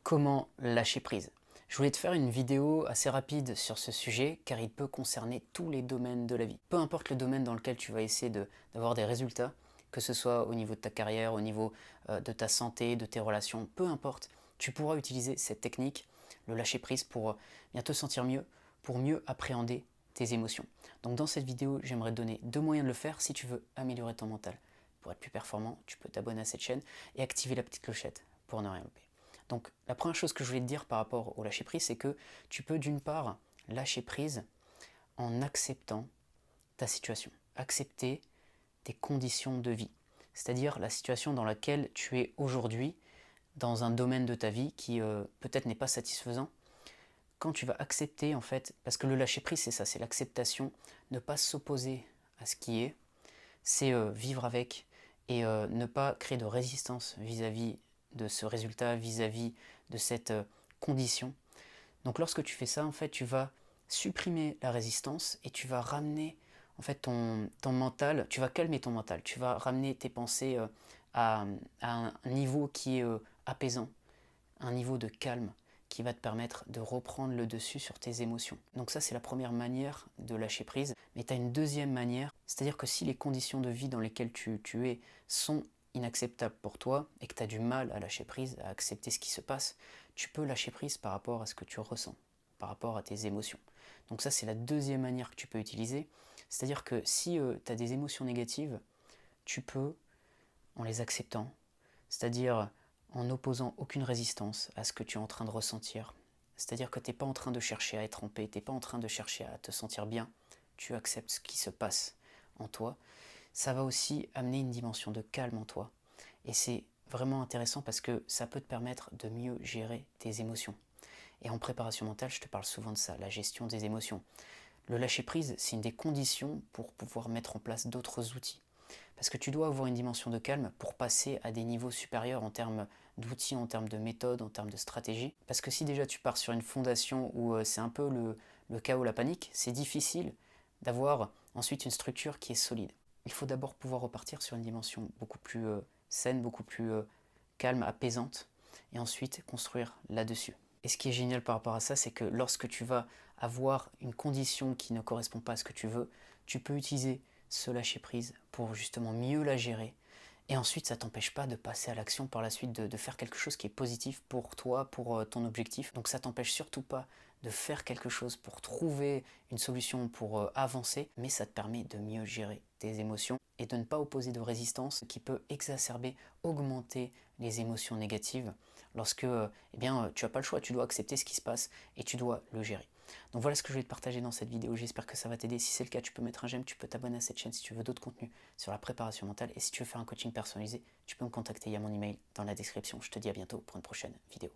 Comment lâcher prise? Je voulais te faire une vidéo assez rapide sur ce sujet car il peut concerner tous les domaines de la vie. Peu importe le domaine dans lequel tu vas essayer d'avoir des résultats, que ce soit au niveau de ta carrière, au niveau de ta santé, de tes relations, peu importe, tu pourras utiliser cette technique, le lâcher prise, pour bien te sentir mieux, pour mieux appréhender tes émotions. Donc dans cette vidéo, j'aimerais te donner deux moyens de le faire si tu veux améliorer ton mental. Pour être plus performant, tu peux t'abonner à cette chaîne et activer la petite clochette pour ne rien louper. Donc la première chose que je voulais te dire par rapport au lâcher prise, c'est que tu peux d'une part lâcher prise en acceptant ta situation, accepter tes conditions de vie, c'est-à-dire la situation dans laquelle tu es aujourd'hui, dans un domaine de ta vie qui peut-être n'est pas satisfaisant. Quand tu vas accepter en fait, parce que le lâcher prise c'est ça, c'est l'acceptation, ne pas s'opposer à ce qui est, c'est vivre avec et ne pas créer de résistance vis-à-vis de ce résultat, vis-à-vis de cette condition. Donc lorsque tu fais ça, en fait, tu vas supprimer la résistance et tu vas ramener en fait ton mental, tu vas calmer ton mental, tu vas ramener tes pensées à un niveau qui est apaisant, un niveau de calme qui va te permettre de reprendre le dessus sur tes émotions. Donc ça, c'est la première manière de lâcher prise. Mais tu as une deuxième manière, c'est-à-dire que si les conditions de vie dans lesquelles tu es sont inacceptables pour toi et que tu as du mal à lâcher prise, à accepter ce qui se passe, tu peux lâcher prise par rapport à ce que tu ressens, par rapport à tes émotions. Donc ça, c'est la deuxième manière que tu peux utiliser. C'est-à-dire que si tu as des émotions négatives, tu peux, en les acceptant, c'est-à-dire en n'opposant aucune résistance à ce que tu es en train de ressentir. C'est-à-dire que tu n'es pas en train de chercher à être en paix, tu n'es pas en train de chercher à te sentir bien, tu acceptes ce qui se passe en toi. Ça va aussi amener une dimension de calme en toi. Et c'est vraiment intéressant parce que ça peut te permettre de mieux gérer tes émotions. Et en préparation mentale, je te parle souvent de ça, la gestion des émotions. Le lâcher-prise, c'est une des conditions pour pouvoir mettre en place d'autres outils. Parce que tu dois avoir une dimension de calme pour passer à des niveaux supérieurs en termes d'outils, en termes de méthodes, en termes de stratégie. Parce que si déjà tu pars sur une fondation où c'est un peu le chaos, la panique, c'est difficile d'avoir ensuite une structure qui est solide. Il faut d'abord pouvoir repartir sur une dimension beaucoup plus saine, beaucoup plus calme, apaisante, et ensuite construire là-dessus. Et ce qui est génial par rapport à ça, c'est que lorsque tu vas avoir une condition qui ne correspond pas à ce que tu veux, tu peux utiliser ce lâcher prise pour justement mieux la gérer. Et ensuite, ça ne t'empêche pas de passer à l'action par la suite, de faire quelque chose qui est positif pour toi, pour ton objectif. Donc ça ne t'empêche surtout pas de faire quelque chose pour trouver une solution, pour avancer, mais ça te permet de mieux gérer tes émotions et de ne pas opposer de résistance qui peut exacerber, augmenter les émotions négatives lorsque tu n'as pas le choix, tu dois accepter ce qui se passe et tu dois le gérer. Donc voilà ce que je vais te partager dans cette vidéo, j'espère que ça va t'aider. Si c'est le cas, tu peux mettre un j'aime, tu peux t'abonner à cette chaîne si tu veux d'autres contenus sur la préparation mentale. Et si tu veux faire un coaching personnalisé, tu peux me contacter, il y a mon email dans la description. Je te dis à bientôt pour une prochaine vidéo.